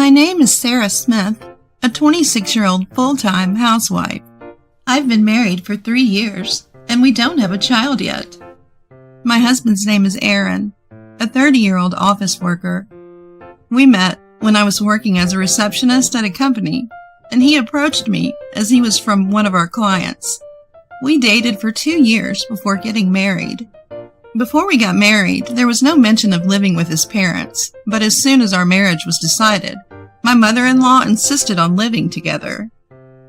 My name is Sarah Smith, a 26-year-old full-time housewife. I've been married for 3 years, and we don't have a child yet. My husband's name is Aaron, a 30-year-old office worker. We met when I was working as a receptionist at a company, and he approached me as he was from one of our clients. We dated for 2 years before getting married. Before we got married, there was no mention of living with his parents, but as soon as our marriage was decided, my mother-in-law insisted on living together.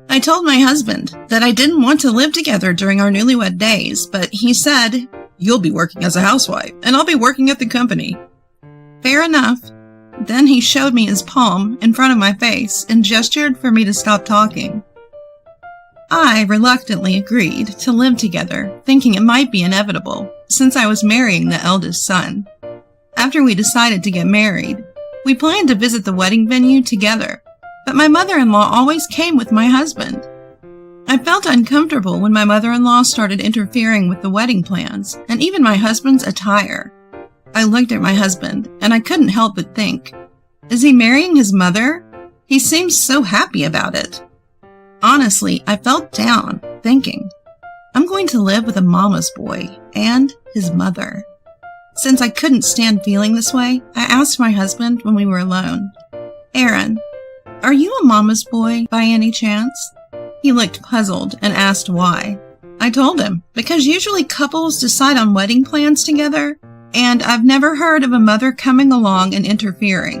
I told my husband that I didn't want to live together during our newlywed days, but he said, "You'll be working as a housewife, and I'll be working at the company." Fair enough. Then he showed me his palm in front of my face and gestured for me to stop talking. I reluctantly agreed to live together, thinking it might be inevitable, since I was marrying the eldest son. After we decided to get married, we planned to visit the wedding venue together, but my mother-in-law always came with my husband. I felt uncomfortable when my mother-in-law started interfering with the wedding plans, and even my husband's attire. I looked at my husband, and I couldn't help but think, is he marrying his mother? He seems so happy about it. Honestly, I felt down, thinking, I'm going to live with a mama's boy and his mother. Since I couldn't stand feeling this way, I asked my husband when we were alone, "Aaron, are you a mama's boy by any chance?" He looked puzzled and asked why. I told him, because usually couples decide on wedding plans together, and I've never heard of a mother coming along and interfering.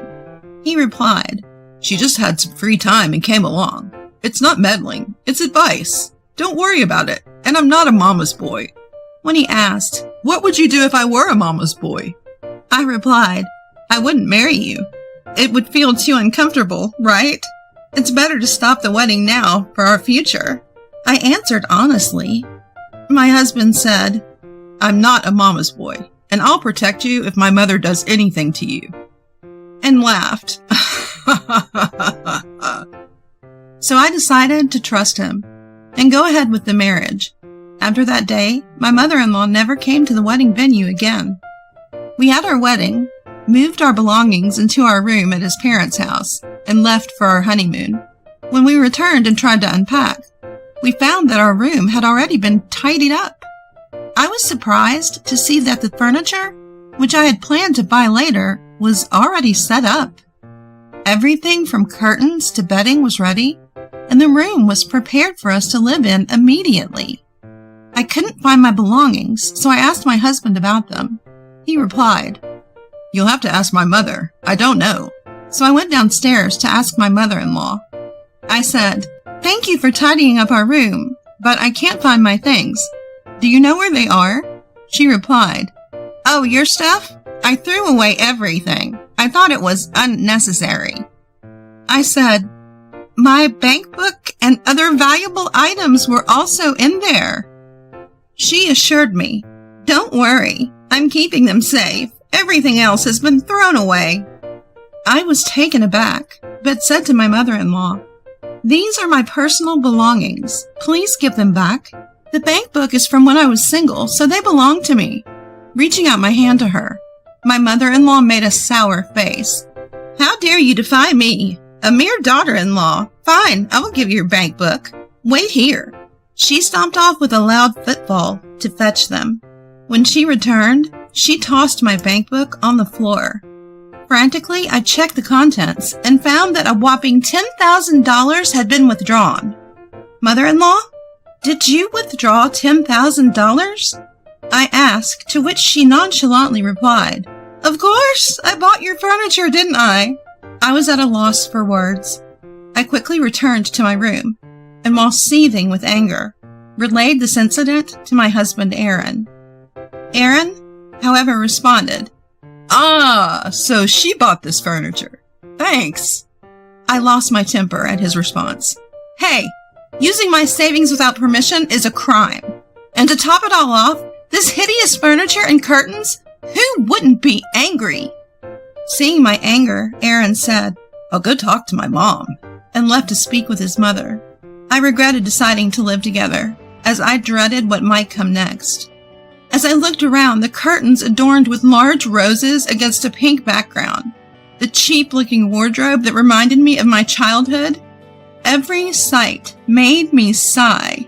He replied, "She just had some free time and came along. It's not meddling, it's advice. Don't worry about it, and I'm not a mama's boy." When he asked, "What would you do if I were a mama's boy?" I replied, "I wouldn't marry you. It would feel too uncomfortable, right? It's better to stop the wedding now for our future." I answered honestly. My husband said, "I'm not a mama's boy, and I'll protect you if my mother does anything to you," and laughed. So I decided to trust him and go ahead with the marriage. After that day, my mother-in-law never came to the wedding venue again. We had our wedding, moved our belongings into our room at his parents' house, and left for our honeymoon. When we returned and tried to unpack, we found that our room had already been tidied up. I was surprised to see that the furniture, which I had planned to buy later, was already set up. Everything from curtains to bedding was ready, and the room was prepared for us to live in immediately. I couldn't find my belongings, so I asked my husband about them. He replied, "You'll have to ask my mother. I don't know." So I went downstairs to ask my mother-in-law. I said, "Thank you for tidying up our room, but I can't find my things. Do you know where they are?" She replied, "Oh, your stuff? I threw away everything. I thought it was unnecessary." I said, "My bank book and other valuable items were also in there." She assured me, "Don't worry, I'm keeping them safe. Everything else has been thrown away." I was taken aback, but said to my mother-in-law, "These are my personal belongings. Please give them back. The bank book is from when I was single, so they belong to me." Reaching out my hand to her, my mother-in-law made a sour face. "How dare you defy me? A mere daughter-in-law. Fine, I will give you your bank book. Wait here." She stomped off with a loud footfall to fetch them. When she returned, she tossed my bank book on the floor. Frantically, I checked the contents and found that a whopping $10,000 had been withdrawn. "Mother-in-law, did you withdraw $10,000? I asked, to which she nonchalantly replied, "Of course, I bought your furniture, didn't I?" I was at a loss for words. I quickly returned to my room, and while seething with anger, relayed this incident to my husband Aaron. Aaron, however, responded, "Ah, so she bought this furniture. Thanks." I lost my temper at his response. "Hey, using my savings without permission is a crime. And to top it all off, this hideous furniture and curtains? Who wouldn't be angry?" Seeing my anger, Aaron said, "I'll go talk to my mom," and left to speak with his mother. I regretted deciding to live together, as I dreaded what might come next. As I looked around, the curtains adorned with large roses against a pink background. the cheap-looking wardrobe that reminded me of my childhood. Every sight made me sigh.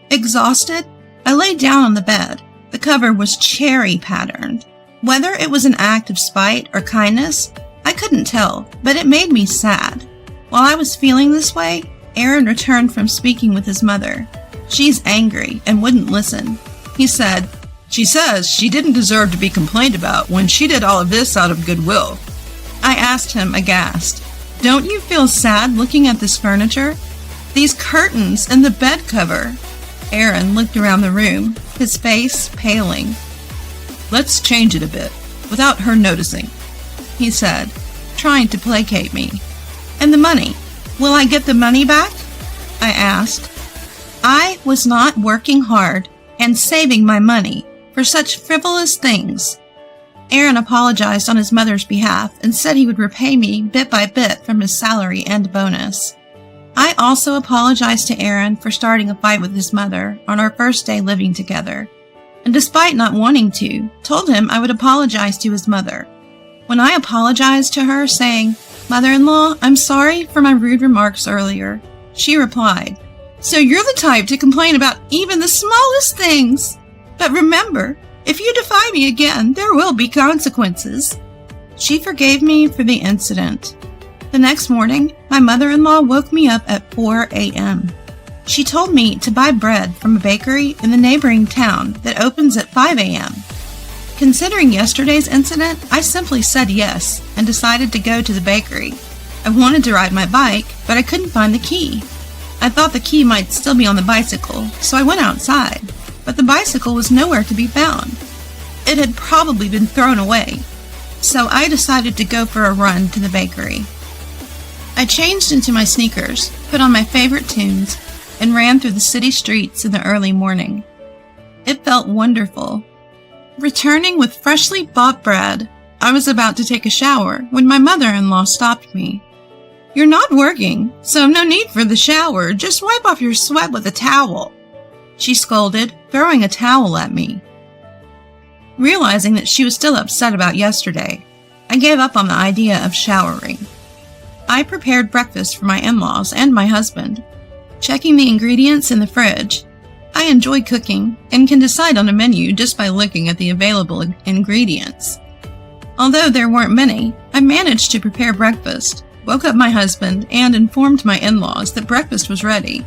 Exhausted, I lay down on the bed. The cover was cherry patterned. Whether it was an act of spite or kindness, I couldn't tell, but it made me sad. While I was feeling this way, Aaron returned from speaking with his mother. She's angry and wouldn't listen. He said, "She says she didn't deserve to be complained about when she did all of this out of goodwill." I asked him, aghast, "Don't you feel sad looking at this furniture? These curtains and the bed cover?" Aaron looked around the room, his face paling. "Let's change it a bit, without her noticing," he said, trying to placate me. "And the money? Will I get the money back?" I asked. I was not working hard and saving my money for such frivolous things. Aaron apologized on his mother's behalf and said he would repay me bit by bit from his salary and bonus. I also apologized to Aaron for starting a fight with his mother on our first day living together, and despite not wanting to, told him I would apologize to his mother. When I apologized to her, saying, "Mother-in-law, I'm sorry for my rude remarks earlier," she replied, "So you're the type to complain about even the smallest things. But remember, if you defy me again, there will be consequences." She forgave me for the incident. The next morning, my mother-in-law woke me up at 4 a.m. She told me to buy bread from a bakery in the neighboring town that opens at 5 a.m. Considering yesterday's incident, I simply said yes and decided to go to the bakery. I wanted to ride my bike, but I couldn't find the key. I thought the key might still be on the bicycle, so I went outside, but the bicycle was nowhere to be found. It had probably been thrown away, so I decided to go for a run to the bakery. I changed into my sneakers, put on my favorite tunes, and ran through the city streets in the early morning. It felt wonderful. Returning with freshly bought bread, I was about to take a shower when my mother-in-law stopped me. "You're not working, so no need for the shower. Just wipe off your sweat with a towel," she scolded, throwing a towel at me. Realizing that she was still upset about yesterday, I gave up on the idea of showering. I prepared breakfast for my in-laws and my husband, checking the ingredients in the fridge. I enjoy cooking and can decide on a menu just by looking at the available ingredients. Although there weren't many, I managed to prepare breakfast, woke up my husband, and informed my in-laws that breakfast was ready.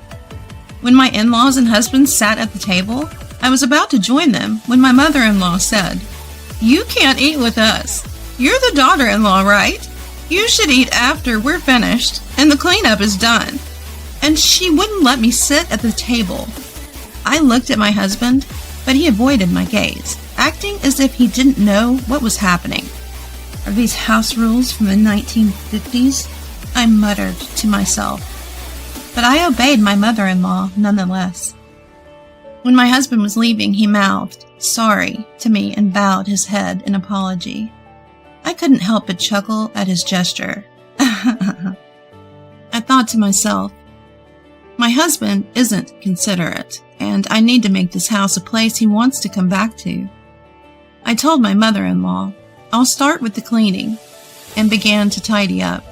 When my in-laws and husband sat at the table, I was about to join them when my mother-in-law said, "You can't eat with us. You're the daughter-in-law, right? You should eat after we're finished and the cleanup is done." And she wouldn't let me sit at the table. I looked at my husband, but he avoided my gaze, acting as if he didn't know what was happening. "Are these house rules from the 1950s? I muttered to myself. But I obeyed my mother-in-law nonetheless. When my husband was leaving, he mouthed, "Sorry," to me and bowed his head in apology. I couldn't help but chuckle at his gesture. I thought to myself, my husband isn't considerate, and I need to make this house a place he wants to come back to. I told my mother-in-law, "I'll start with the cleaning," and began to tidy up.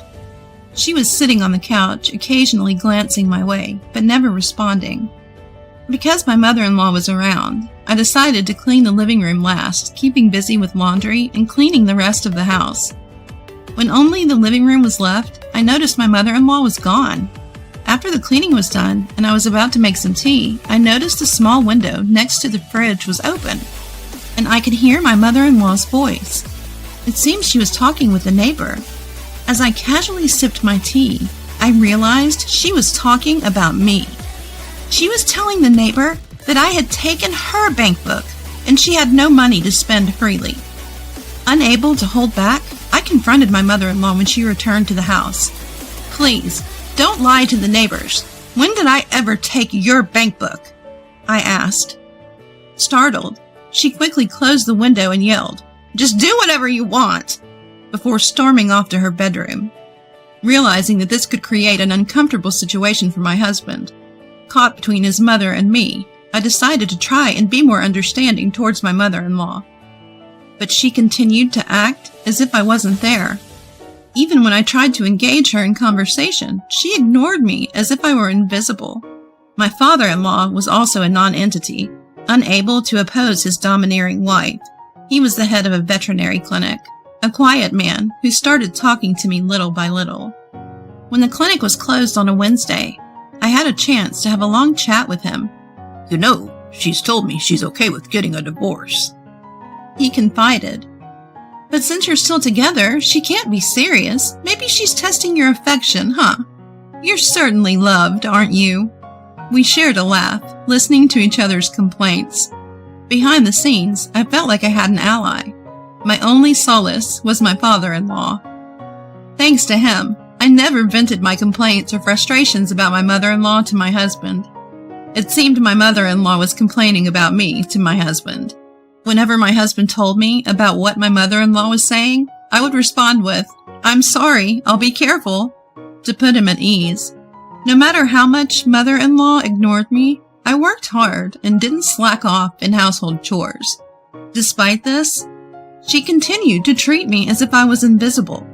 She was sitting on the couch, occasionally glancing my way, but never responding. Because my mother-in-law was around, I decided to clean the living room last, keeping busy with laundry and cleaning the rest of the house. When only the living room was left, I noticed my mother-in-law was gone. After the cleaning was done and I was about to make some tea, I noticed a small window next to the fridge was open, and I could hear my mother-in-law's voice. It seemed she was talking with a neighbor. As I casually sipped my tea, I realized she was talking about me. She was telling the neighbor that I had taken her bank book and she had no money to spend freely. Unable to hold back, I confronted my mother-in-law when she returned to the house. "Please, don't lie to the neighbors. When did I ever take your bank book?" I asked. Startled, she quickly closed the window and yelled, "Just do whatever you want," before storming off to her bedroom. Realizing that this could create an uncomfortable situation for my husband, caught between his mother and me, I decided to try and be more understanding towards my mother-in-law. but she continued to act as if I wasn't there. Even when I tried to engage her in conversation, she ignored me as if I were invisible. My father-in-law was also a non-entity, unable to oppose his domineering wife. He was the head of a veterinary clinic, a quiet man who started talking to me little by little. When the clinic was closed on a Wednesday, I had a chance to have a long chat with him. "You know, she's told me she's okay with getting a divorce," he confided. "But since you're still together, she can't be serious. Maybe she's testing your affection, huh? You're certainly loved, aren't you?" We shared a laugh, listening to each other's complaints. Behind the scenes, I felt like I had an ally. My only solace was my father-in-law. Thanks to him, I never vented my complaints or frustrations about my mother-in-law to my husband. It seemed my mother-in-law was complaining about me to my husband. Whenever my husband told me about what my mother-in-law was saying, I would respond with, "I'm sorry, I'll be careful," to put him at ease. No matter how much mother-in-law ignored me, I worked hard and didn't slack off in household chores. Despite this, she continued to treat me as if I was invisible.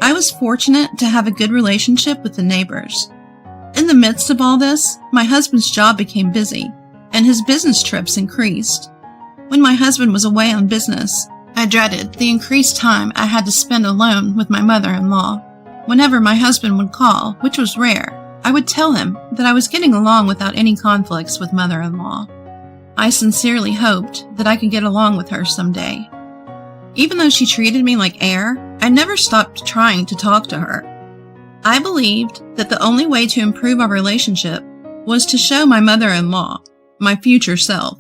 I was fortunate to have a good relationship with the neighbors. In the midst of all this, my husband's job became busy, and his business trips increased. When my husband was away on business, I dreaded the increased time I had to spend alone with my mother-in-law. Whenever my husband would call, which was rare, I would tell him that I was getting along without any conflicts with mother-in-law. I sincerely hoped that I could get along with her someday. Even though she treated me like air, I never stopped trying to talk to her. I believed that the only way to improve our relationship was to show my mother-in-law, my future self.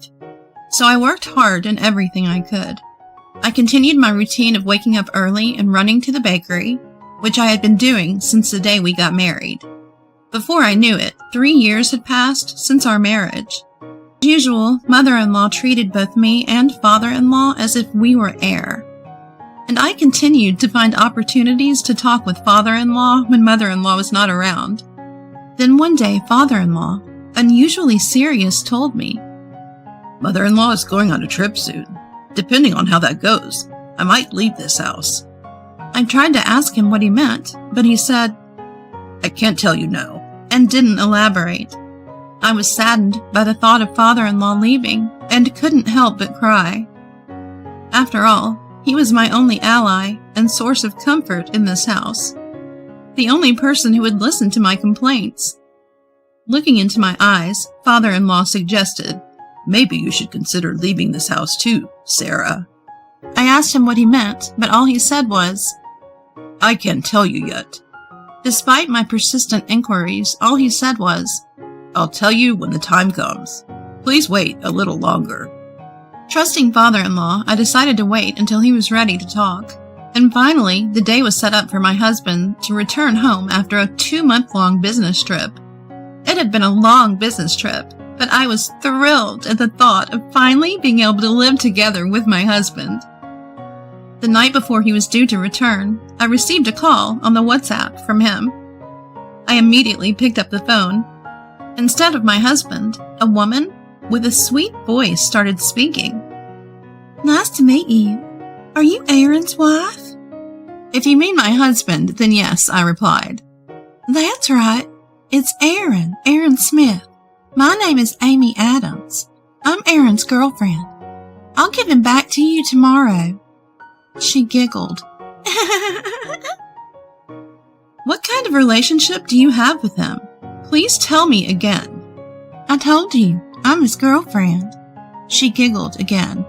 So I worked hard in everything I could. I continued my routine of waking up early and running to the bakery, which I had been doing since the day we got married. Before I knew it, 3 years had passed since our marriage. As usual, mother-in-law treated both me and father-in-law as if we were air. And I continued to find opportunities to talk with father-in-law when mother-in-law was not around. Then one day, father-in-law, unusually serious, told me, "Mother-in-law is going on a trip soon. Depending on how that goes, I might leave this house." I tried to ask him what he meant, but he said, "I can't tell you now," and didn't elaborate. I was saddened by the thought of father-in-law leaving and couldn't help but cry. After all, he was my only ally and source of comfort in this house. The only person who would listen to my complaints. Looking into my eyes, father-in-law suggested, "Maybe you should consider leaving this house too, Sarah." I asked him what he meant, but all he said was, "I can't tell you yet." Despite my persistent inquiries, all he said was, "I'll tell you when the time comes. Please wait a little longer." Trusting father-in-law, I decided to wait until he was ready to talk. And finally, the day was set up for my husband to return home after a 2-month-long business trip. It had been a long business trip, but I was thrilled at the thought of finally being able to live together with my husband. The night before he was due to return, I received a call on the WhatsApp from him. I immediately picked up the phone. Instead of my husband, a woman with a sweet voice started speaking. "Nice to meet you. Are you Aaron's wife?" "If you mean my husband, then yes," I replied. "That's right. It's Aaron Smith. My name is Amy Adams. I'm Aaron's girlfriend. I'll give him back to you tomorrow." She giggled. "What kind of relationship do you have with him? Please tell me again." "I told you, I'm his girlfriend." She giggled again.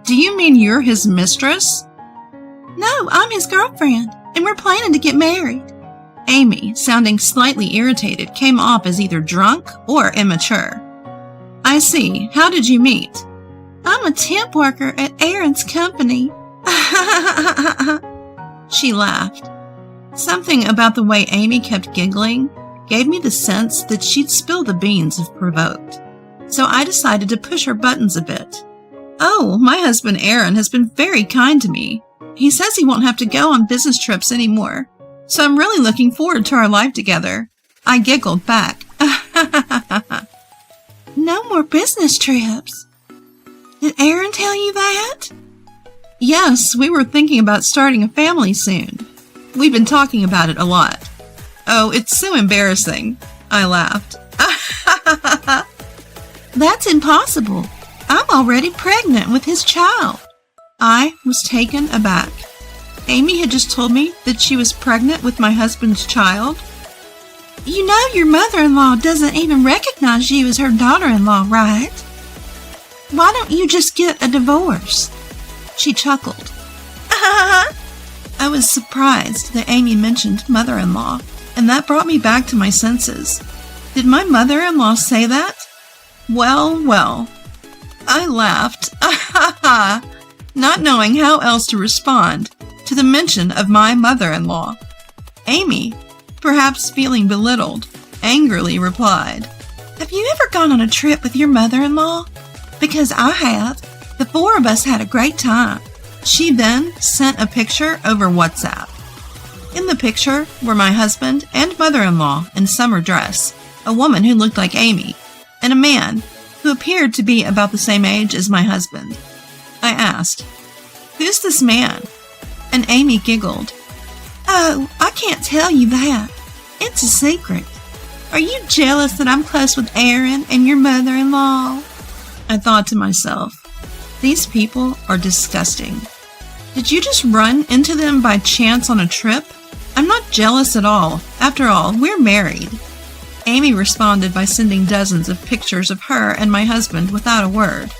"Do you mean you're his mistress?" "No, I'm his girlfriend, and we're planning to get married." Amy, sounding slightly irritated, came off as either drunk or immature. "I see. How did you meet?" "I'm a temp worker at Aaron's company." She laughed. Something about the way Amy kept giggling gave me the sense that she'd spill the beans if provoked. So I decided to push her buttons a bit. "Oh, my husband Aaron has been very kind to me. He says he won't have to go on business trips anymore. So I'm really looking forward to our life together." I giggled back. "No more business trips." Did Aaron tell you that? Yes, we were thinking about starting a family soon. We've been talking about it a lot. Oh, it's so embarrassing. I laughed. That's impossible. I'm already pregnant with his child. I was taken aback. Amy had just told me that she was pregnant with my husband's child. You know your mother-in-law doesn't even recognize you as her daughter-in-law, right? Why don't you just get a divorce? She chuckled. I was surprised that Amy mentioned mother-in-law, and that brought me back to my senses. Did my mother-in-law say that? Well. I laughed, not knowing how else to respond to the mention of my mother-in-law. Amy, perhaps feeling belittled, angrily replied, Have you ever gone on a trip with your mother-in-law? Because I have. The four of us had a great time. She then sent a picture over WhatsApp. In the picture were my husband and mother-in-law in summer dress, a woman who looked like Amy, and a man who appeared to be about the same age as my husband. I asked, "Who's this man?" And Amy giggled. Oh, I can't tell you that. It's a secret. Are you jealous that I'm close with Aaron and your mother-in-law? I thought to myself, these people are disgusting. Did you just run into them by chance on a trip? I'm not jealous at all. After all, we're married. Amy responded by sending dozens of pictures of her and my husband without a word.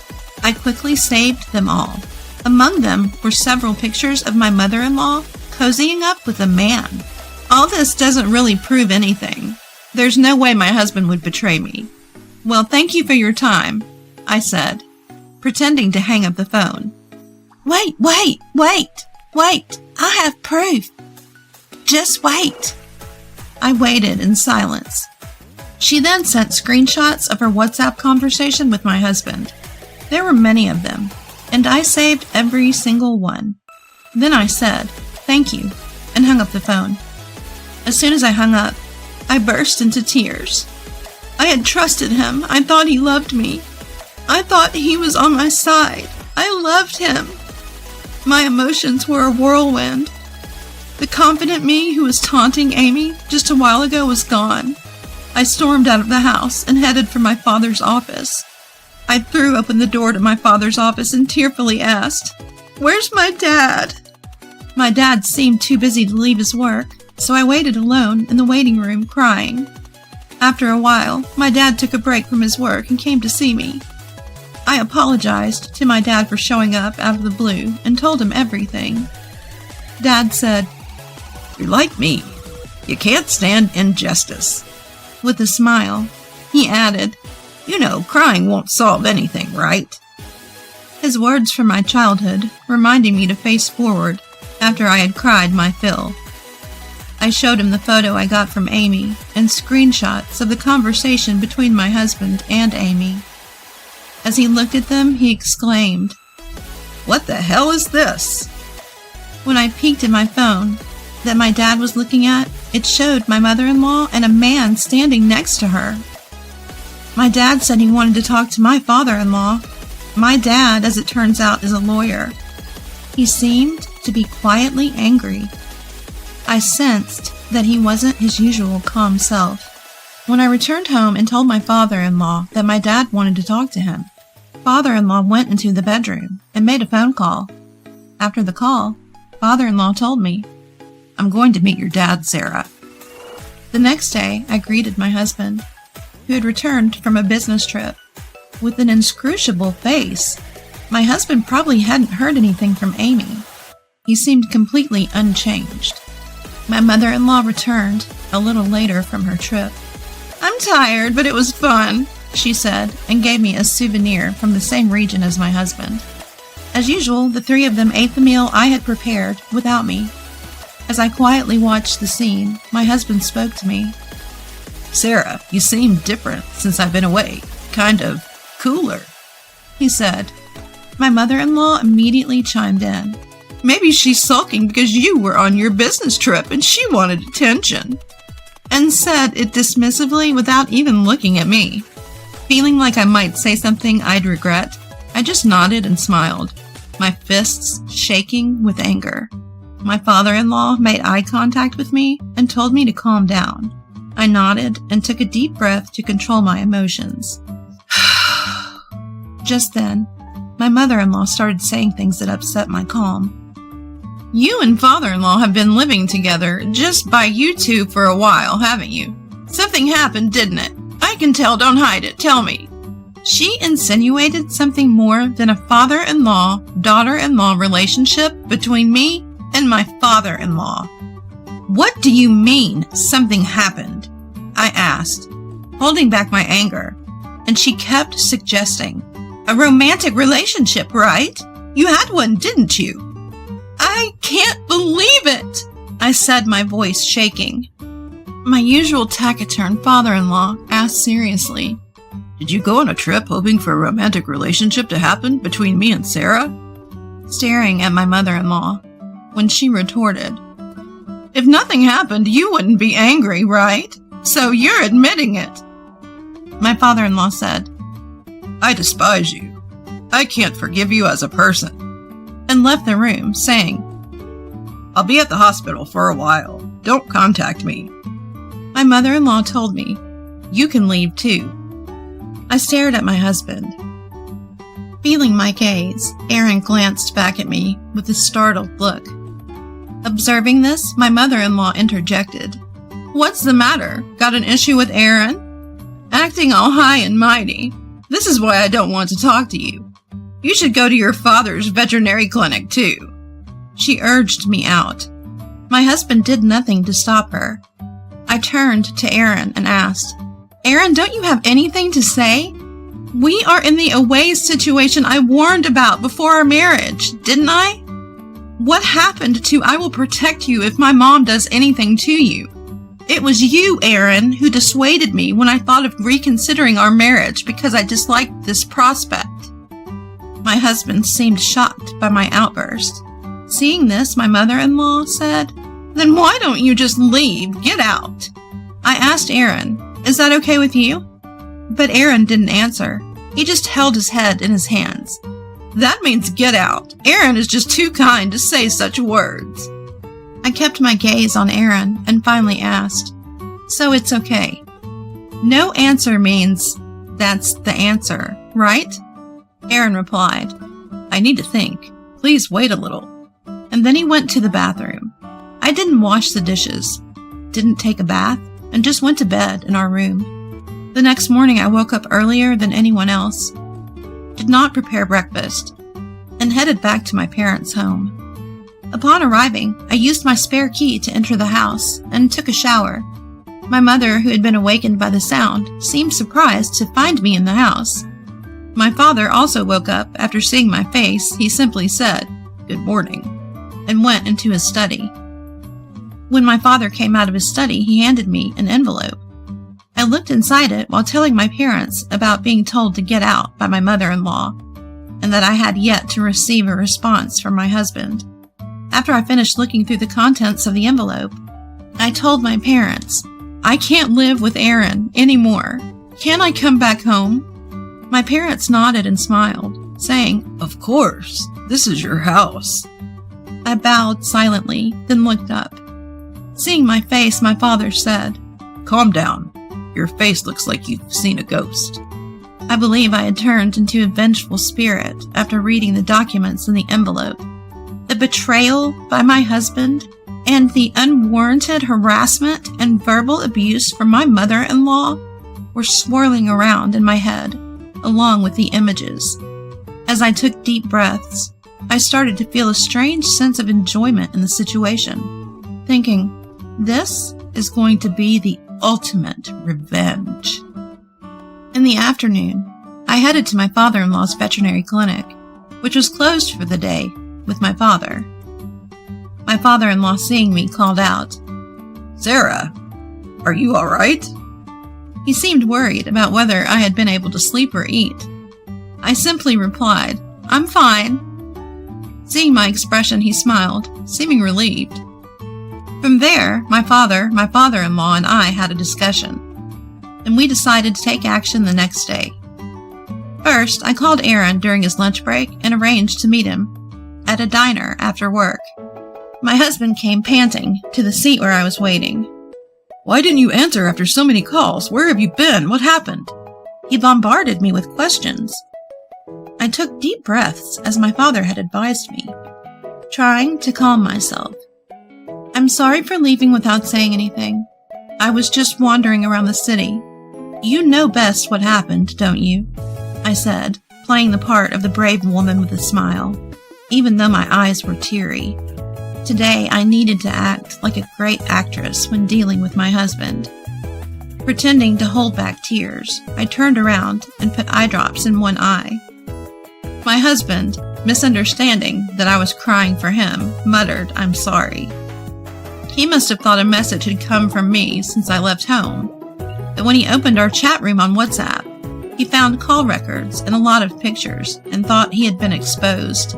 I quickly saved them all. Among them were several pictures of my mother-in-law cozying up with a man. All this doesn't really prove anything. There's no way my husband would betray me. Well, thank you for your time, I said, pretending to hang up the phone. Wait. I have proof. Just wait. I waited in silence. She then sent screenshots of her WhatsApp conversation with my husband. There were many of them, and I saved every single one. Then I said, "Thank you," and hung up the phone. As soon as I hung up, I burst into tears. I had trusted him. I thought he loved me. I thought he was on my side. I loved him. My emotions were a whirlwind. The confident me who was taunting Amy just a while ago was gone. I stormed out of the house and headed for my father's office. I threw open the door to my father's office and tearfully asked, "Where's my dad?" My dad seemed too busy to leave his work, so I waited alone in the waiting room crying. After a while, my dad took a break from his work and came to see me. I apologized to my dad for showing up out of the blue and told him everything. Dad said, "You're like me. You can't stand injustice." With a smile, he added, "You know, crying won't solve anything, right?" His words from my childhood reminding me to face forward after I had cried my fill. I showed him the photo I got from Amy and screenshots of the conversation between my husband and Amy. As he looked at them, he exclaimed, "What the hell is this?" When I peeked at my phone that my dad was looking at, it showed my mother-in-law and a man standing next to her. My dad said he wanted to talk to my father-in-law. My dad, as it turns out, is a lawyer. He seemed to be quietly angry. I sensed that he wasn't his usual calm self. When I returned home and told my father-in-law that my dad wanted to talk to him, father-in-law went into the bedroom and made a phone call. After the call, father-in-law told me, "I'm going to meet your dad, Sarah." The next day, I greeted my husband, who had returned from a business trip, with an inscrutable face. My husband probably hadn't heard anything from Amy. He seemed completely unchanged. My mother-in-law returned a little later from her trip. "I'm tired, but it was fun," she said, and gave me a souvenir from the same region as my husband. As usual, the three of them ate the meal I had prepared without me. As I quietly watched the scene, my husband spoke to me. "Sarah, you seem different since I've been away. Kind of cooler," he said. My mother-in-law immediately chimed in. "Maybe she's sulking because you were on your business trip and she wanted attention," and said it dismissively without even looking at me. Feeling like I might say something I'd regret, I just nodded and smiled, my fists shaking with anger. My father-in-law made eye contact with me and told me to calm down. I nodded and took a deep breath to control my emotions. Just then, my mother-in-law started saying things that upset my calm. You and father-in-law have been living together just by you two for a while, haven't you? Something happened, didn't it? I can tell, don't hide it, tell me. She insinuated something more than a father-in-law, daughter-in-law relationship between me and my father-in-law. What do you mean, something happened? I asked, holding back my anger, and she kept suggesting, a romantic relationship, right? You had one, didn't you? I can't believe it, I said, my voice shaking. My usual taciturn father-in-law asked seriously, did you go on a trip hoping for a romantic relationship to happen between me and Sarah? Staring at my mother-in-law, when she retorted, if nothing happened, you wouldn't be angry, right? So you're admitting it. My father-in-law said, I despise you. I can't forgive you as a person. And left the room, saying, I'll be at the hospital for a while. Don't contact me. My mother-in-law told me, you can leave too. I stared at my husband. Feeling my gaze, Aaron glanced back at me with a startled look. Observing this, my mother-in-law interjected, what's the matter? Got an issue with Aaron? Acting all high and mighty. This is why I don't want to talk to you. You should go to your father's veterinary clinic, too. She urged me out. My husband did nothing to stop her. I turned to Aaron and asked, Aaron, don't you have anything to say? We are in the away situation I warned about before our marriage, didn't I? What happened to I will protect you if my mom does anything to you? It was you, Aaron, who dissuaded me when I thought of reconsidering our marriage because I disliked this prospect. My husband seemed shocked by my outburst. Seeing this, my mother-in-law said, then why don't you just leave? Get out. I asked Aaron, is that okay with you? But Aaron didn't answer. He just held his head in his hands. That means get out. Aaron is just too kind to say such words. I kept my gaze on Aaron and finally asked, so it's okay. No answer means that's the answer, right? Aaron replied, I need to think. Please wait a little. And then he went to the bathroom. I didn't wash the dishes, didn't take a bath, and just went to bed in our room. The next morning I woke up earlier than anyone else, did not prepare breakfast, and headed back to my parents' home. Upon arriving, I used my spare key to enter the house and took a shower. My mother, who had been awakened by the sound, seemed surprised to find me in the house. My father also woke up after seeing my face. He simply said, "Good morning," and went into his study. When my father came out of his study, he handed me an envelope. I looked inside it while telling my parents about being told to get out by my mother-in-law, and that I had yet to receive a response from my husband. After I finished looking through the contents of the envelope, I told my parents, "I can't live with Aaron anymore. Can I come back home?" My parents nodded and smiled, saying, "Of course, this is your house." I bowed silently, then looked up. Seeing my face, my father said, "Calm down. Your face looks like you've seen a ghost." I believe I had turned into a vengeful spirit after reading the documents in the envelope. The betrayal by my husband and the unwarranted harassment and verbal abuse from my mother-in-law were swirling around in my head, along with the images. As I took deep breaths, I started to feel a strange sense of enjoyment in the situation, thinking, this is going to be the ultimate revenge. In the afternoon, I headed to my father-in-law's veterinary clinic, which was closed for the day, with my father. My father-in-law, seeing me, called out, "Sarah, are you all right?" He seemed worried about whether I had been able to sleep or eat. I simply replied, "I'm fine." Seeing my expression, he smiled, seeming relieved. From there, my father-in-law, and I had a discussion, and we decided to take action the next day. First, I called Aaron during his lunch break and arranged to meet him at a diner after work. My husband came panting to the seat where I was waiting. "Why didn't you answer after so many calls? Where have you been? What happened?" He bombarded me with questions. I took deep breaths as my father had advised me, trying to calm myself. "I'm sorry for leaving without saying anything. I was just wandering around the city. You know best what happened, don't you?" I said, playing the part of the brave woman with a smile, even though my eyes were teary. Today, I needed to act like a great actress when dealing with my husband. Pretending to hold back tears, I turned around and put eye drops in one eye. My husband, misunderstanding that I was crying for him, muttered, "I'm sorry." He must have thought a message had come from me since I left home. But when he opened our chat room on WhatsApp, he found call records and a lot of pictures and thought he had been exposed.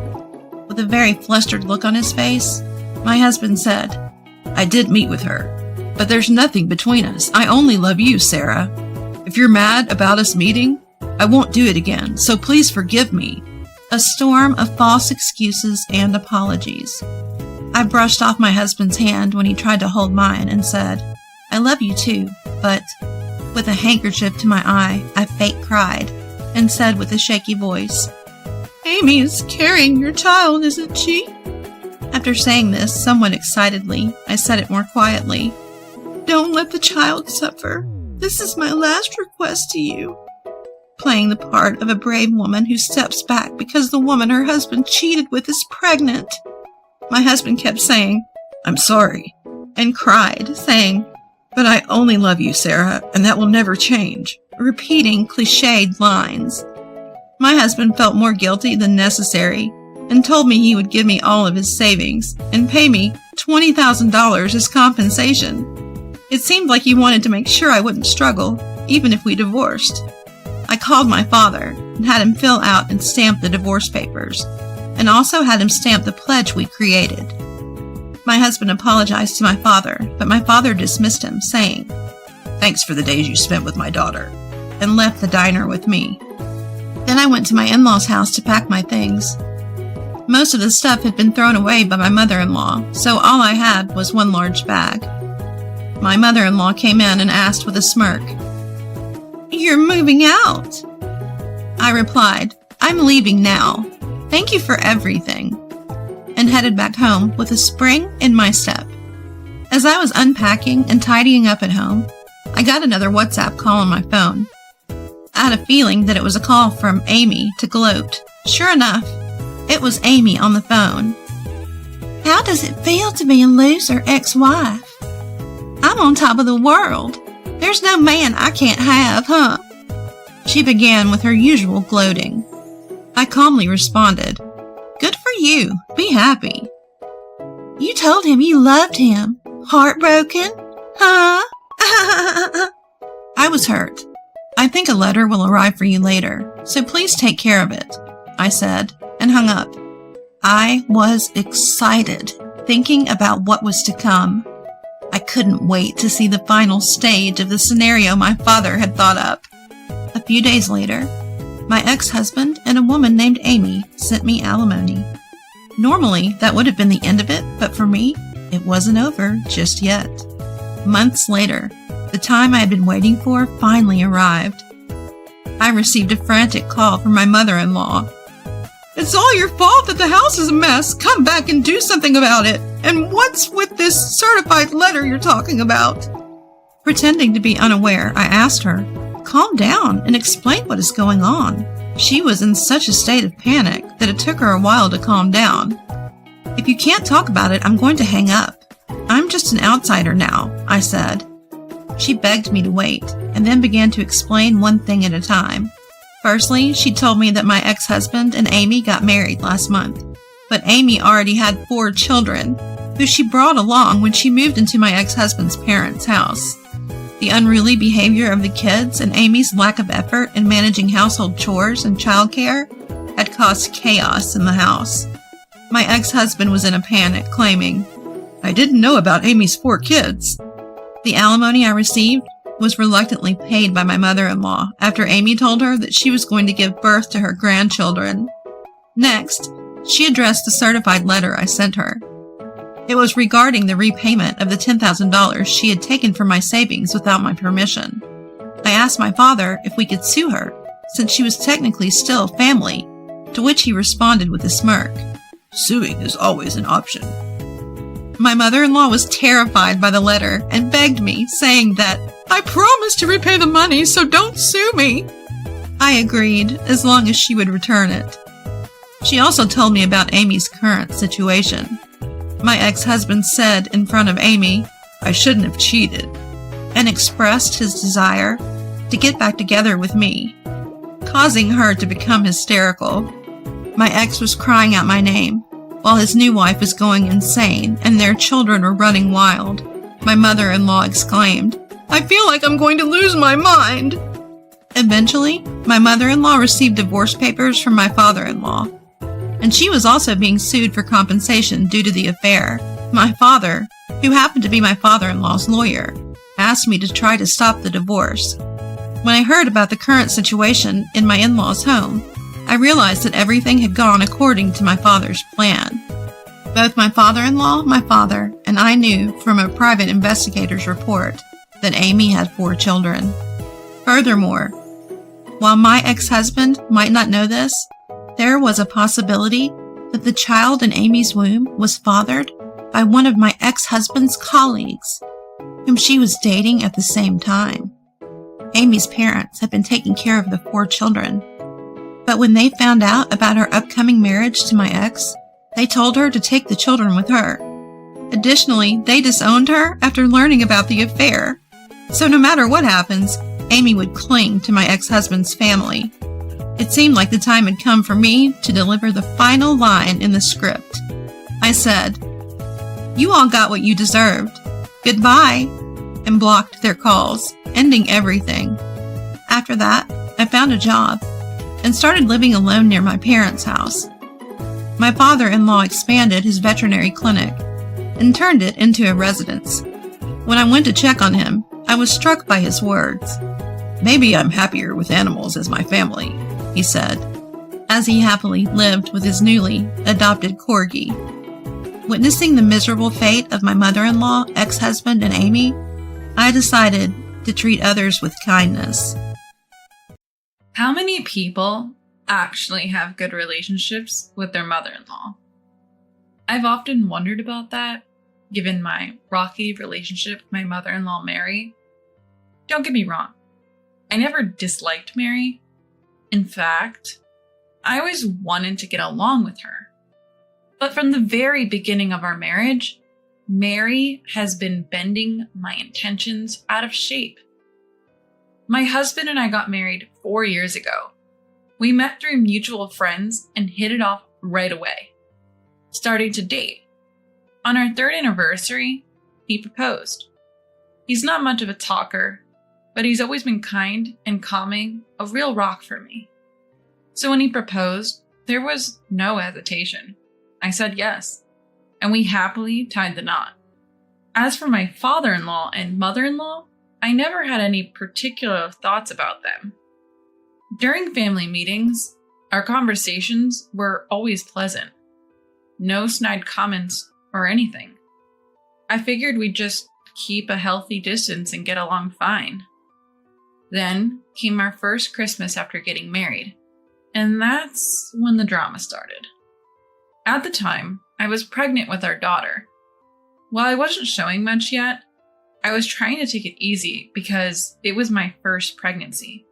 With a very flustered look on his face, my husband said, "I did meet with her, but there's nothing between us. I only love you, Sarah. If you're mad about us meeting, I won't do it again, so please forgive me." A storm of false excuses and apologies. I brushed off my husband's hand when he tried to hold mine and said, "I love you too, but..." With a handkerchief to my eye, I fake cried and said with a shaky voice, "Amy is carrying your child, isn't she?" After saying this somewhat excitedly, I said it more quietly, "Don't let the child suffer. This is my last request to you." Playing the part of a brave woman who steps back because the woman her husband cheated with is pregnant. My husband kept saying, "I'm sorry," and cried, saying, "But I only love you, Sarah, and that will never change," repeating cliched lines. My husband felt more guilty than necessary and told me he would give me all of his savings and pay me $20,000 as compensation. It seemed like he wanted to make sure I wouldn't struggle, even if we divorced. I called my father and had him fill out and stamp the divorce papers, and also had him stamp the pledge we created. My husband apologized to my father, but my father dismissed him, saying, "Thanks for the days you spent with my daughter," and left the diner with me. Then I went to my in-laws' house to pack my things. Most of the stuff had been thrown away by my mother-in-law, so all I had was one large bag. My mother-in-law came in and asked with a smirk, "You're moving out?" I replied, "I'm leaving now. Thank you for everything," and headed back home with a spring in my step. As I was unpacking and tidying up at home, I got another WhatsApp call on my phone. I had a feeling that it was a call from Amy to gloat. Sure enough, it was Amy on the phone. "How does it feel to be a loser ex-wife? I'm on top of the world. There's no man I can't have, huh?" She began with her usual gloating. I calmly responded, "Good for you. Be happy." "You told him you loved him. Heartbroken? Huh?" I was hurt. "I think a letter will arrive for you later, so please take care of it," I said, and hung up. I was excited, thinking about what was to come. I couldn't wait to see the final stage of the scenario my father had thought up. A few days later, my ex-husband and a woman named Amy sent me alimony. Normally, that would have been the end of it, but for me, it wasn't over just yet. Months later, the time I had been waiting for finally arrived. I received a frantic call from my mother-in-law. "It's all your fault that the house is a mess. Come back and do something about it. And what's with this certified letter you're talking about?" Pretending to be unaware, I asked her, "Calm down and explain what is going on." She was in such a state of panic that it took her a while to calm down. "If you can't talk about it, I'm going to hang up. I'm just an outsider now," I said. She begged me to wait, and then began to explain one thing at a time. Firstly, she told me that my ex-husband and Amy got married last month, but Amy already had 4 children, who she brought along when she moved into my ex-husband's parents' house. The unruly behavior of the kids and Amy's lack of effort in managing household chores and childcare had caused chaos in the house. My ex-husband was in a panic, claiming, "I didn't know about Amy's 4 kids." The alimony I received was reluctantly paid by my mother-in-law after Amy told her that she was going to give birth to her grandchildren. Next, she addressed the certified letter I sent her. It was regarding the repayment of the $10,000 she had taken from my savings without my permission. I asked my father if we could sue her, since she was technically still family, to which he responded with a smirk. "Suing is always an option." My mother-in-law was terrified by the letter and begged me, saying that, "I promised to repay the money, so don't sue me." I agreed, as long as she would return it. She also told me about Amy's current situation. My ex-husband said in front of Amy, "I shouldn't have cheated," and expressed his desire to get back together with me, causing her to become hysterical. My ex was crying out my name, while his new wife was going insane and their children were running wild. My mother-in-law exclaimed, "I feel like I'm going to lose my mind." Eventually, my mother-in-law received divorce papers from my father-in-law, and she was also being sued for compensation due to the affair. My father, who happened to be my father-in-law's lawyer, asked me to try to stop the divorce. When I heard about the current situation in my in-laws' home, I realized that everything had gone according to my father's plan. Both my father-in-law, my father, and I knew from a private investigator's report that Amy had 4 children. Furthermore, while my ex-husband might not know this, there was a possibility that the child in Amy's womb was fathered by one of my ex-husband's colleagues, whom she was dating at the same time. Amy's parents had been taking care of the 4 children, but when they found out about her upcoming marriage to my ex, they told her to take the children with her. Additionally, they disowned her after learning about the affair. So no matter what happens, Amy would cling to my ex-husband's family. It seemed like the time had come for me to deliver the final line in the script. I said, "You all got what you deserved. Goodbye," and blocked their calls, ending everything. After that, I found a job and started living alone near my parents' house. My father-in-law expanded his veterinary clinic and turned it into a residence. When I went to check on him, I was struck by his words. "Maybe I'm happier with animals as my family," he said, as he happily lived with his newly adopted corgi. Witnessing the miserable fate of my mother-in-law, ex-husband, and Amy, I decided to treat others with kindness. How many people actually have good relationships with their mother-in-law? I've often wondered about that, given my rocky relationship with my mother-in-law, Mary. Don't get me wrong, I never disliked Mary. In fact, I always wanted to get along with her. But from the very beginning of our marriage, Mary has been bending my intentions out of shape. My husband and I got married 4 years ago. We met through mutual friends and hit it off right away, starting to date. On our 3rd anniversary, he proposed. He's not much of a talker, but he's always been kind and calming, a real rock for me. So when he proposed, there was no hesitation. I said yes, and we happily tied the knot. As for my father-in-law and mother-in-law, I never had any particular thoughts about them. During family meetings, our conversations were always pleasant. No snide comments or anything. I figured we'd just keep a healthy distance and get along fine. Then came our first Christmas after getting married, and that's when the drama started. At the time, I was pregnant with our daughter. While I wasn't showing much yet, I was trying to take it easy because it was my first pregnancy.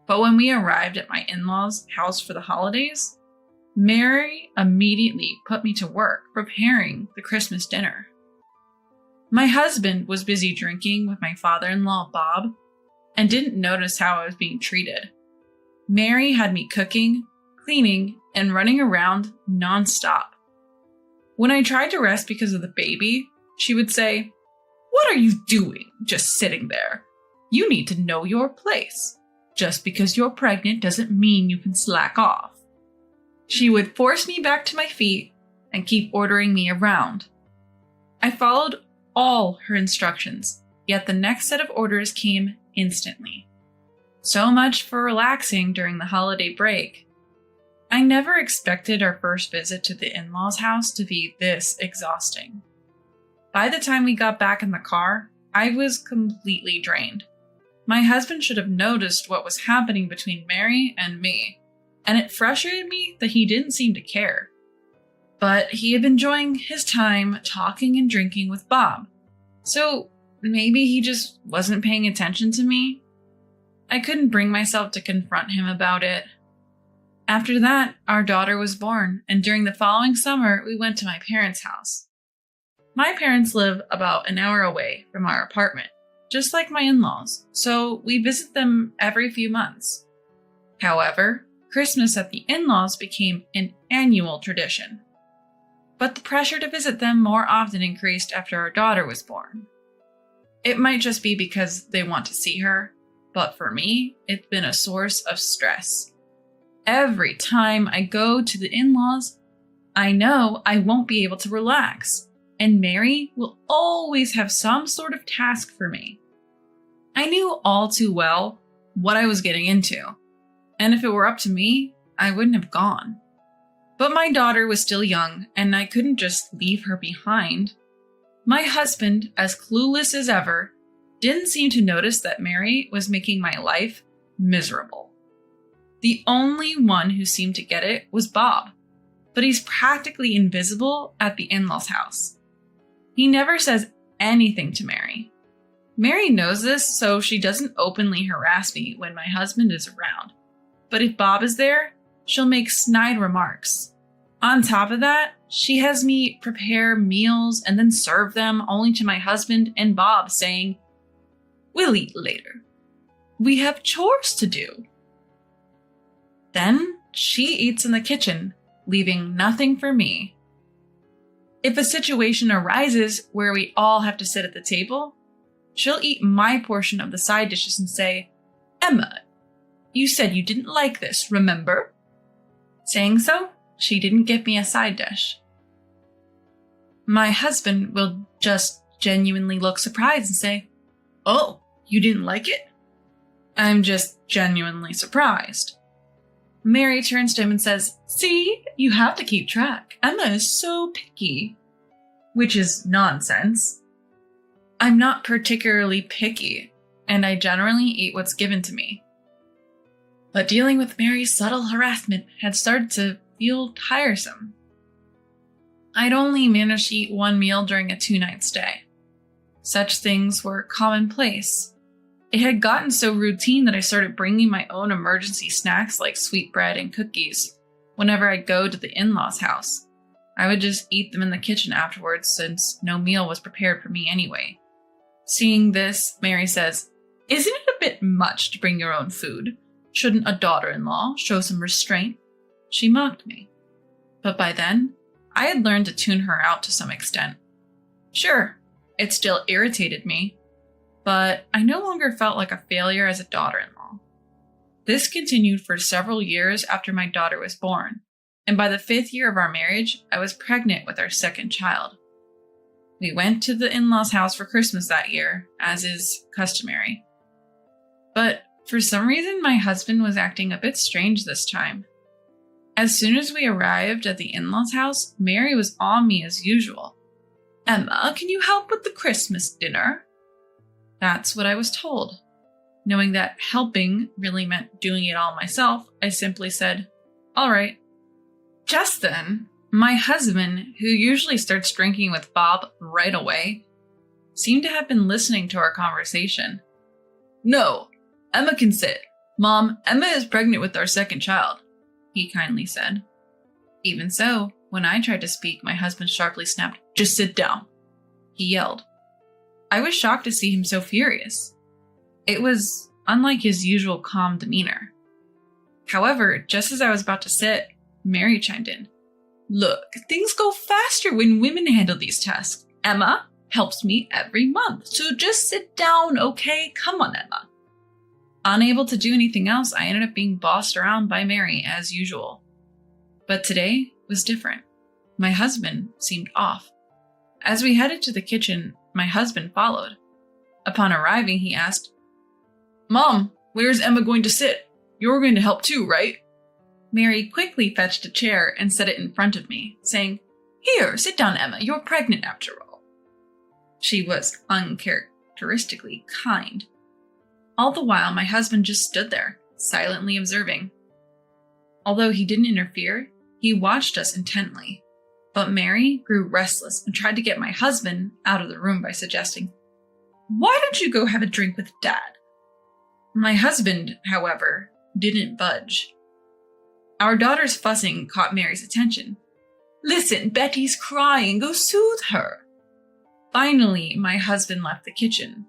But when we arrived at my in-laws' house for the holidays, Mary immediately put me to work preparing the Christmas dinner. My husband was busy drinking with my father-in-law, Bob, and didn't notice how I was being treated. Mary had me cooking, cleaning, and running around nonstop. When I tried to rest because of the baby, she would say, "What are you doing just sitting there? You need to know your place. Just because you're pregnant doesn't mean you can slack off." She would force me back to my feet and keep ordering me around. I followed all her instructions, yet the next set of orders came instantly. So much for relaxing during the holiday break. I never expected our first visit to the in-laws' house to be this exhausting. By the time we got back in the car, I was completely drained. My husband should have noticed what was happening between Mary and me, and it frustrated me that he didn't seem to care. But he had been enjoying his time talking and drinking with Bob, so maybe he just wasn't paying attention to me. I couldn't bring myself to confront him about it. After that, our daughter was born, and during the following summer, we went to my parents' house. My parents live about an hour away from our apartment, just like my in-laws, so we visit them every few months. However, Christmas at the in-laws became an annual tradition. But the pressure to visit them more often increased after our daughter was born. It might just be because they want to see her, but for me, it's been a source of stress. Every time I go to the in-laws, I know I won't be able to relax, and Mary will always have some sort of task for me. I knew all too well what I was getting into, and if it were up to me, I wouldn't have gone. But my daughter was still young, and I couldn't just leave her behind. My husband, as clueless as ever, didn't seem to notice that Mary was making my life miserable. The only one who seemed to get it was Bob, but he's practically invisible at the in-laws' house. He never says anything to Mary. Mary knows this, so she doesn't openly harass me when my husband is around. But if Bob is there, she'll make snide remarks. On top of that, she has me prepare meals and then serve them only to my husband and Bob saying, "We'll eat later. We have chores to do." Then she eats in the kitchen, leaving nothing for me. If a situation arises where we all have to sit at the table, she'll eat my portion of the side dishes and say, "Emma, you said you didn't like this, remember?" Saying so, she didn't give me a side dish. My husband will just genuinely look surprised and say, "Oh, you didn't like it?" I'm just genuinely surprised. Mary turns to him and says, "See, you have to keep track. Emma is so picky." Which is nonsense. I'm not particularly picky, and I generally eat what's given to me. But dealing with Mary's subtle harassment had started to feel tiresome. I'd only managed to eat one meal during a 2-night stay. Such things were commonplace. It had gotten so routine that I started bringing my own emergency snacks like sweetbread and cookies whenever I'd go to the in-laws' house. I would just eat them in the kitchen afterwards since no meal was prepared for me anyway. Seeing this, Mary says, "Isn't it a bit much to bring your own food? Shouldn't a daughter-in-law show some restraint?" She mocked me. But by then, I had learned to tune her out to some extent. Sure, it still irritated me, but I no longer felt like a failure as a daughter-in-law. This continued for several years after my daughter was born, and by the 5th year of our marriage, I was pregnant with our second child. We went to the in-laws' house for Christmas that year, as is customary. But for some reason, my husband was acting a bit strange this time. As soon as we arrived at the in-laws' house, Mary was on me as usual. "Emma, can you help with the Christmas dinner?" That's what I was told. Knowing that helping really meant doing it all myself, I simply said, "All right." Just then, my husband, who usually starts drinking with Bob right away, seemed to have been listening to our conversation. "No, Emma can sit. Mom, Emma is pregnant with our second child," he kindly said. Even so, when I tried to speak, my husband sharply snapped, "Just sit down," he yelled. I was shocked to see him so furious. It was unlike his usual calm demeanor. However, just as I was about to sit, Mary chimed in. "Look, things go faster when women handle these tasks. Emma helps me every month, so just sit down, okay? Come on, Emma." Unable to do anything else, I ended up being bossed around by Mary as usual. But today was different. My husband seemed off. As we headed to the kitchen, my husband followed. Upon arriving, he asked, "Mom, where's Emma going to sit? You're going to help too, right?" Mary quickly fetched a chair and set it in front of me, saying, "Here, sit down, Emma. You're pregnant after all." She was uncharacteristically kind. All the while, my husband just stood there, silently observing. Although he didn't interfere, he watched us intently. But Mary grew restless and tried to get my husband out of the room by suggesting, "Why don't you go have a drink with Dad?" My husband, however, didn't budge. Our daughter's fussing caught Mary's attention. "Listen, Betty's crying. Go soothe her." Finally, my husband left the kitchen.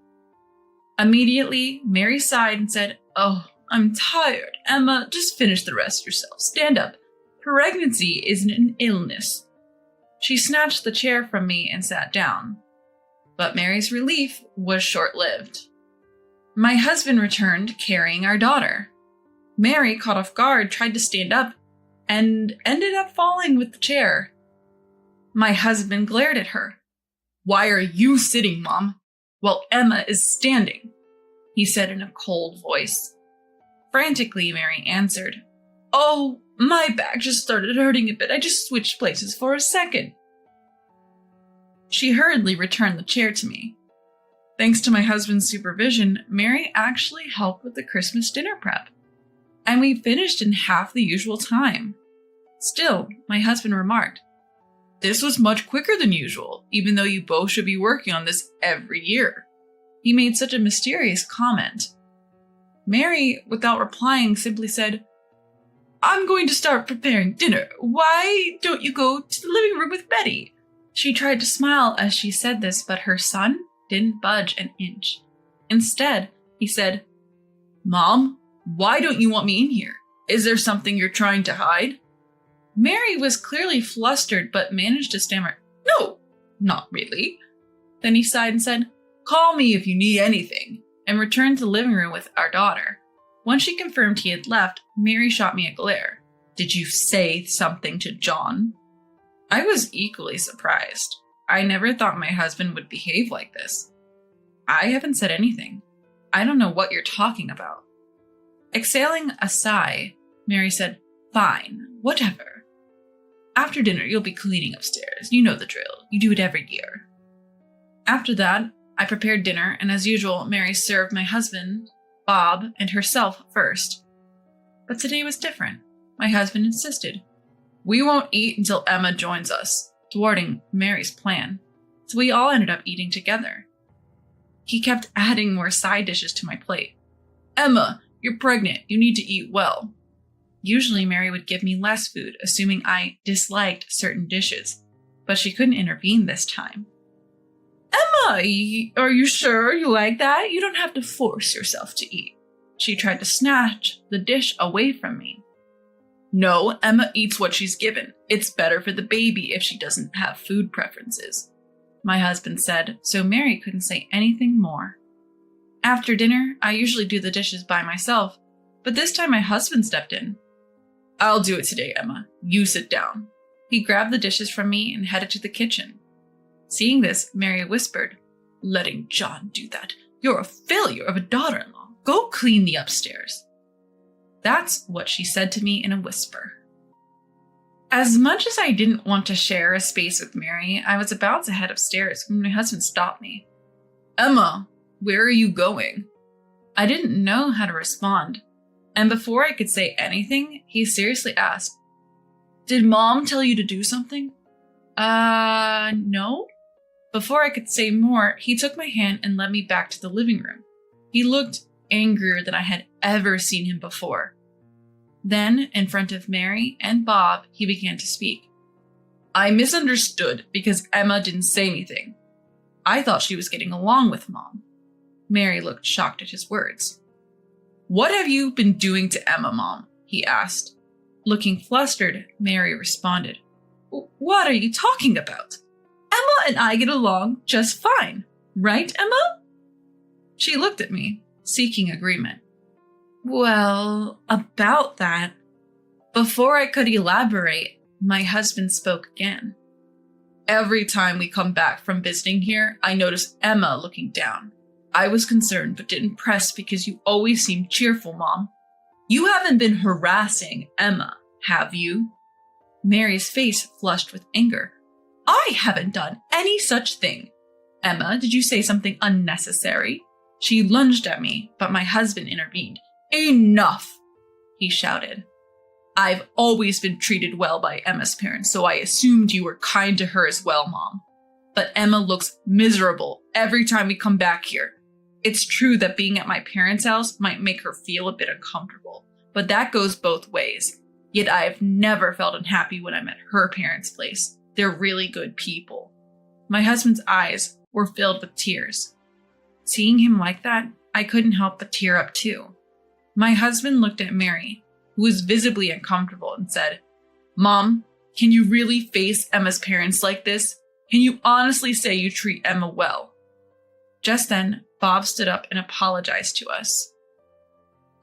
Immediately, Mary sighed and said, "Oh, I'm tired. Emma, just finish the rest yourself. Stand up. Pregnancy isn't an illness." She snatched the chair from me and sat down. But Mary's relief was short-lived. My husband returned carrying our daughter. Mary, caught off guard, tried to stand up and ended up falling with the chair. My husband glared at her. "Why are you sitting, Mom, while Emma is standing?" he said in a cold voice. Frantically, Mary answered, "Oh, my back just started hurting a bit. I just switched places for a second." She hurriedly returned the chair to me. Thanks to my husband's supervision, Mary actually helped with the Christmas dinner prep, and we finished in half the usual time. Still, my husband remarked, "This was much quicker than usual, even though you both should be working on this every year." He made such a mysterious comment. Mary, without replying, simply said, "I'm going to start preparing dinner. Why don't you go to the living room with Betty?" She tried to smile as she said this, but her son didn't budge an inch. Instead, he said, "Mom, why don't you want me in here? Is there something you're trying to hide?" Mary was clearly flustered, but managed to stammer, "No, not really." Then he sighed and said, "Call me if you need anything," and returned to the living room with our daughter. Once she confirmed he had left, Mary shot me a glare. "Did you say something to John?" I was equally surprised. I never thought my husband would behave like this. "I haven't said anything. I don't know what you're talking about." Exhaling a sigh, Mary said, "Fine, whatever. After dinner, you'll be cleaning upstairs. You know the drill. You do it every year." After that, I prepared dinner, and as usual, Mary served my husband, Bob, and herself first. But today was different. My husband insisted, "We won't eat until Emma joins us," thwarting Mary's plan, so we all ended up eating together. He kept adding more side dishes to my plate. "Emma, you're pregnant. You need to eat well." Usually Mary would give me less food, assuming I disliked certain dishes, but she couldn't intervene this time. "Emma, are you sure you like that? You don't have to force yourself to eat." She tried to snatch the dish away from me. "No, Emma eats what she's given. It's better for the baby if she doesn't have food preferences," my husband said, so Mary couldn't say anything more. After dinner, I usually do the dishes by myself, but this time my husband stepped in. "I'll do it today, Emma. You sit down." He grabbed the dishes from me and headed to the kitchen. Seeing this, Mary whispered, "Letting John do that. You're a failure of a daughter-in-law. Go clean the upstairs." That's what she said to me in a whisper. As much as I didn't want to share a space with Mary, I was about to head upstairs when my husband stopped me. "Emma, where are you going?" I didn't know how to respond, and before I could say anything, he seriously asked, "Did Mom tell you to do something?" No. Before I could say more, he took my hand and led me back to the living room. He looked angrier than I had ever seen him before. Then, in front of Mary and Bob, he began to speak. "I misunderstood because Emma didn't say anything. I thought she was getting along with Mom." Mary looked shocked at his words. "What have you been doing to Emma, Mom?" he asked. Looking flustered, Mary responded, "What are you talking about? Emma and I get along just fine. Right, Emma?" She looked at me, seeking agreement. "Well, about that." Before I could elaborate, my husband spoke again. "Every time we come back from visiting here, I notice Emma looking down. I was concerned but didn't press because you always seemed cheerful, Mom. You haven't been harassing Emma, have you? Mary's face flushed with anger. I haven't done any such thing. Emma, did you say something unnecessary? She lunged at me, but my husband intervened. Enough, he shouted. I've always been treated well by Emma's parents, so I assumed you were kind to her as well, Mom. But Emma looks miserable every time we come back here. It's true that being at my parents' house might make her feel a bit uncomfortable, but that goes both ways. Yet I have never felt unhappy when I'm at her parents' place. They're really good people. My husband's eyes were filled with tears. Seeing him like that, I couldn't help but tear up too. My husband looked at Mary, who was visibly uncomfortable, and said, Mom, can you really face Emma's parents like this? Can you honestly say you treat Emma well? Just then, Bob stood up and apologized to us.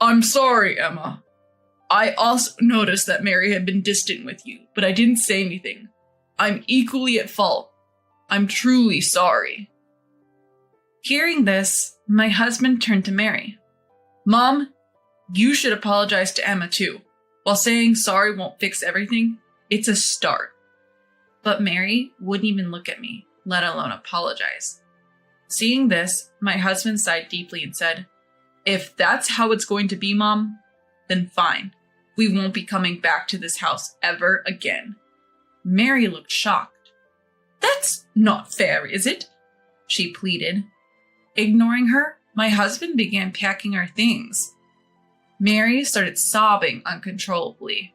I'm sorry, Emma. I also noticed that Mary had been distant with you, but I didn't say anything. I'm equally at fault. I'm truly sorry. Hearing this, my husband turned to Mary. Mom, you should apologize to Emma too. While saying sorry won't fix everything, it's a start. But Mary wouldn't even look at me, let alone apologize. Seeing this, my husband sighed deeply and said, If that's how it's going to be, Mom, then fine. We won't be coming back to this house ever again. Mary looked shocked. That's not fair, is it? She pleaded. Ignoring her, my husband began packing our things. Mary started sobbing uncontrollably.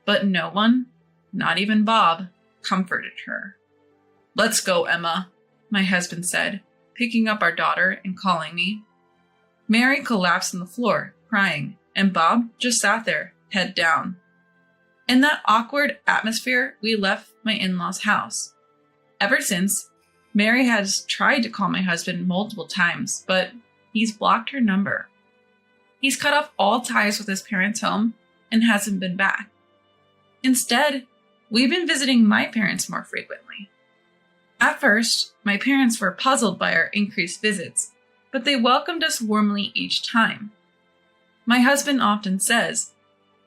But no one, not even Bob, comforted her. Let's go, Emma, my husband said, picking up our daughter and calling me. Mary collapsed on the floor, crying, and Bob just sat there, head down. In that awkward atmosphere, we left my in-laws' house. Ever since, Mary has tried to call my husband multiple times, but he's blocked her number. He's cut off all ties with his parents' home and hasn't been back. Instead, we've been visiting my parents more frequently. At first, my parents were puzzled by our increased visits, but they welcomed us warmly each time. My husband often says,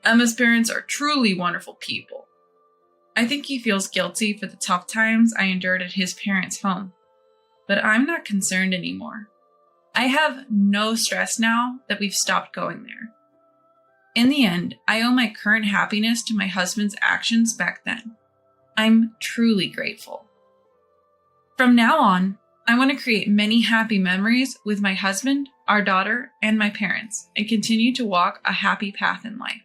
Emma's parents are truly wonderful people. I think he feels guilty for the tough times I endured at his parents' home, but I'm not concerned anymore. I have no stress now that we've stopped going there. In the end, I owe my current happiness to my husband's actions back then. I'm truly grateful. From now on, I want to create many happy memories with my husband, our daughter, and my parents, and continue to walk a happy path in life.